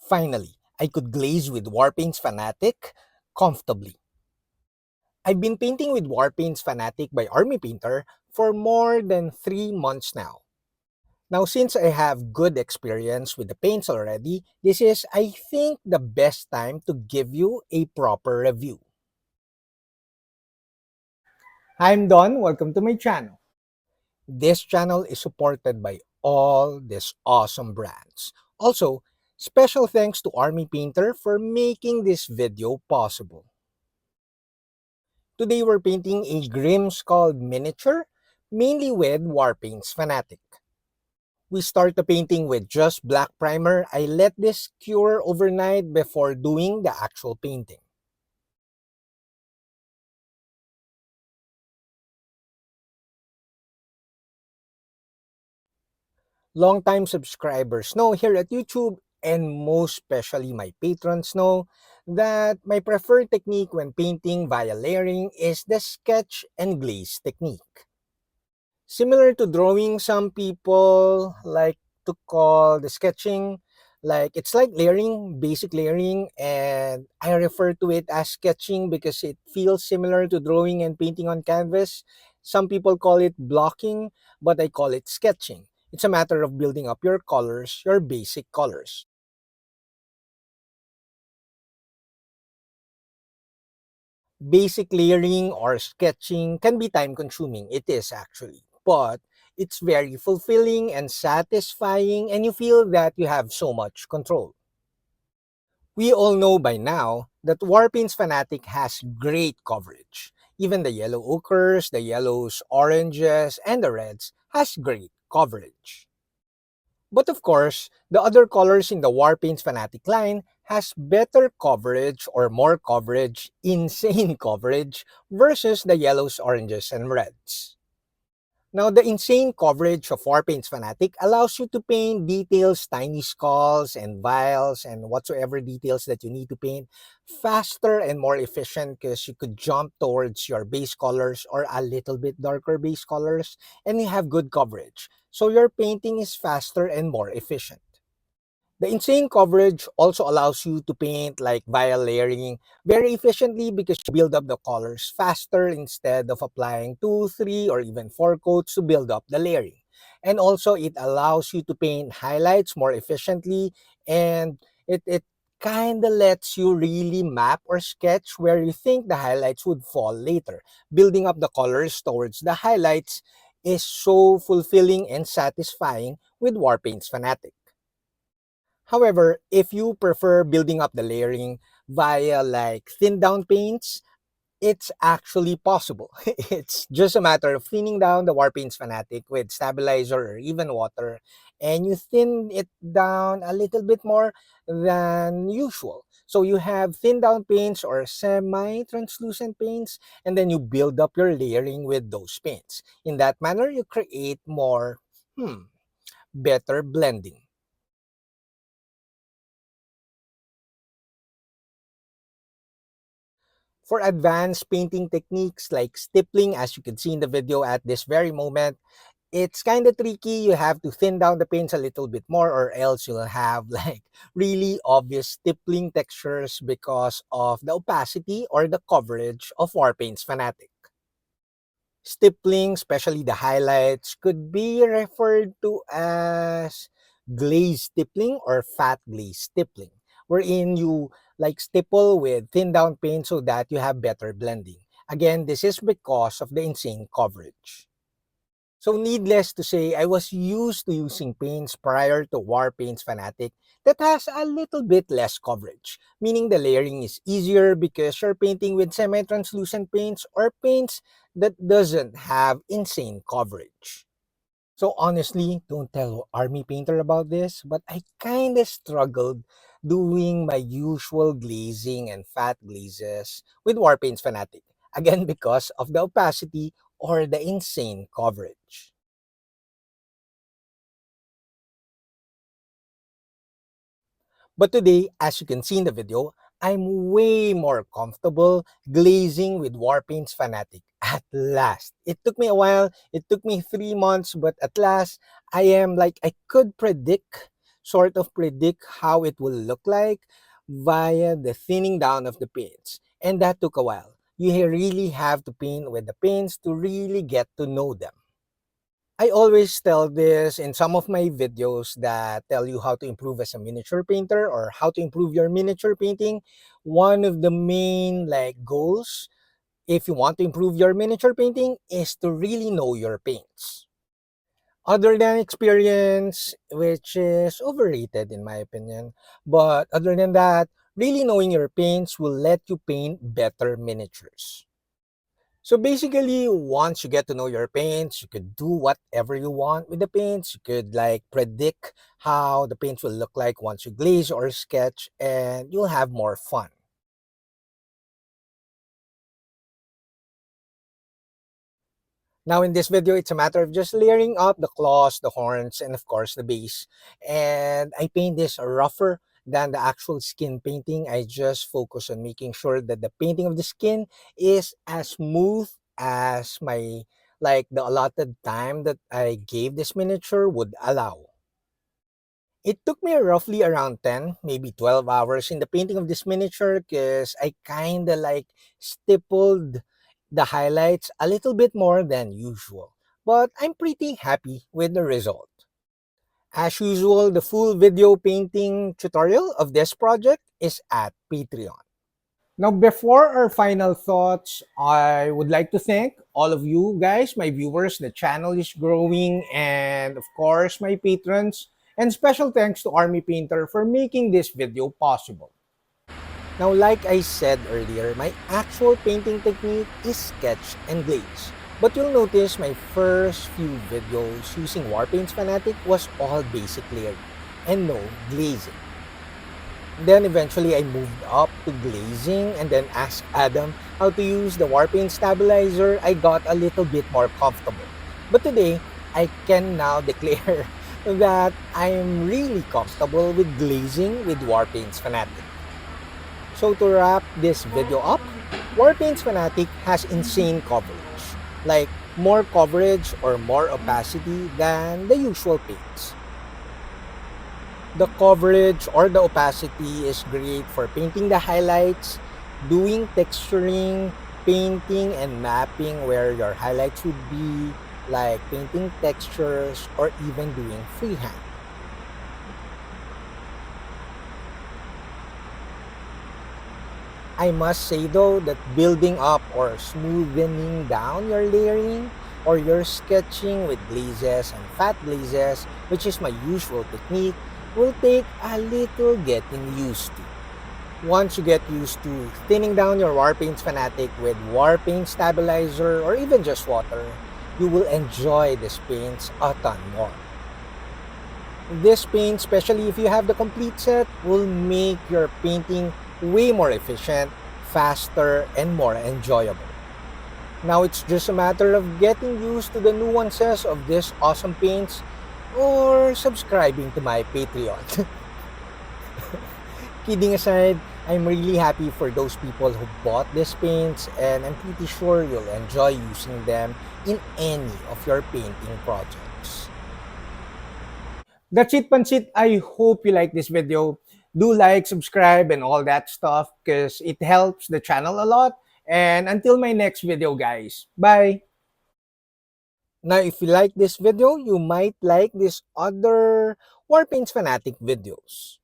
Finally, I could glaze with Warpaints Fanatic comfortably. I've been painting with Warpaints Fanatic by Army Painter for more than 3 months now. Now, since I have good experience with the paints already, this is, I think, the best time to give you a proper review. I'm Don. Welcome to my channel. This channel is supported by all these awesome brands. Also, special thanks to Army Painter for making this video possible. Today we're painting a Grimskald miniature, mainly with Warpaints Fanatic. We start the painting with just black primer. I let this cure overnight before doing the actual painting. Longtime subscribers know here at YouTube, and most especially my patrons know, that my preferred technique when painting via layering is the sketch and glaze technique. Similar to drawing, some people like to call the sketching like it's like layering, basic layering, and I refer to it as sketching because it feels similar to drawing and painting on canvas. Some people call it blocking, but I call it sketching. It's a matter of building up your colors, your basic colors. Basic layering or sketching can be time consuming. It is actually. But it's very fulfilling and satisfying, and you feel that you have so much control. We all know by now that Warpaints Fanatic has great coverage. Even the yellow ochres, the yellows, oranges, and the reds has great coverage. But of course, the other colors in the Warpaints Fanatic line has better coverage or more coverage, insane coverage, versus the yellows, oranges, and reds. Now, the insane coverage of Warpaints Fanatic allows you to paint details, tiny skulls and vials and whatsoever details that you need to paint faster and more efficient because you could jump towards your base colors or a little bit darker base colors and you have good coverage. So your painting is faster and more efficient. The insane coverage also allows you to paint like via layering very efficiently because you build up the colors faster instead of applying 2, 3, or even 4 coats to build up the layering. And also it allows you to paint highlights more efficiently, and it kind of lets you really map or sketch where you think the highlights would fall later. Building up the colors towards the highlights is so fulfilling and satisfying with Warpaints Fanatic. However, if you prefer building up the layering via like thin down paints, it's actually possible. It's just a matter of thinning down the Warpaints Fanatic with stabilizer or even water, and you thin it down a little bit more than usual. So you have thin down paints or semi-translucent paints, and then you build up your layering with those paints. In that manner, you create more, better blending. For advanced painting techniques like stippling, as you can see in the video at this very moment, it's kind of tricky. You have to thin down the paints a little bit more or else you'll have like really obvious stippling textures because of the opacity or the coverage of Warpaints Fanatic. Stippling, especially the highlights, could be referred to as glaze stippling or fat glaze stippling, wherein you like stipple with thin down paint so that you have better blending. Again, this is because of the insane coverage. So needless to say, I was used to using paints prior to Warpaints Fanatic that has a little bit less coverage, meaning the layering is easier because you're painting with semi-translucent paints or paints that doesn't have insane coverage. So honestly, don't tell Army Painter about this, but I kinda struggled doing my usual glazing and fat glazes with Warpaints Fanatic. Again, because of the opacity or the insane coverage. But today, as you can see in the video, I'm way more comfortable glazing with Warpaints Fanatic at last. It took me a while, it took me 3 months, but at last, I am like, I could predict sort of predict how it will look like via the thinning down of the paints. And that took a while. You really have to paint with the paints to really get to know them. I always tell this in some of my videos that tell you how to improve as a miniature painter or how to improve your miniature painting. One of the main goals if you want to improve your miniature painting is to really know your paints. Other than experience, which is overrated in my opinion, but other than that, really knowing your paints will let you paint better miniatures. So basically, once you get to know your paints, you could do whatever you want with the paints. You could predict how the paints will look like once you glaze or sketch, and you'll have more fun. Now in this video, it's a matter of just layering up the claws, the horns, and of course the base. And I paint this rougher than the actual skin painting. I just focus on making sure that the painting of the skin is as smooth as my the allotted time that I gave this miniature would allow. It took me roughly around 10, maybe 12 hours in the painting of this miniature because I kind of stippled the highlights a little bit more than usual. But I'm pretty happy with the result. As usual, the full video painting tutorial of this project is at Patreon. Now, before our final thoughts, I would like to thank all of you guys, my viewers. The channel is growing, and of course, my patrons. And special thanks to Army Painter for making this video possible. Now, like I said earlier, my actual painting technique is sketch and glaze. But you'll notice my first few videos using Warpaints Fanatic was all basic layering and no glazing. Then eventually I moved up to glazing and then asked Adam how to use the Warpaint stabilizer. I got a little bit more comfortable. But today, I can now declare that I am really comfortable with glazing with Warpaints Fanatic. So to wrap this video up, Warpaints Fanatic has insane coverage. Like more coverage or more opacity than the usual paints. The coverage or the opacity is great for painting the highlights, doing texturing, painting and mapping where your highlights would be, like painting textures or even doing freehand. I must say though that building up or smoothening down your layering or your sketching with glazes and fat glazes, which is my usual technique, will take a little getting used to. Once you get used to thinning down your Warpaints Fanatic with Warpaint Stabilizer or even just water, you will enjoy these paints a ton more. This paint, especially if you have the complete set, will make your painting way more efficient, faster, and more enjoyable. Now it's just a matter of getting used to the nuances of these awesome paints or subscribing to my Patreon. Kidding aside, I'm really happy for those people who bought these paints and I'm pretty sure you'll enjoy using them in any of your painting projects. That's it, Pansit. I hope you like this video. Do like, subscribe, and all that stuff because it helps the channel a lot. And until my next video, guys. Bye! Now, if you like this video, you might like this other Warpaints Fanatic videos.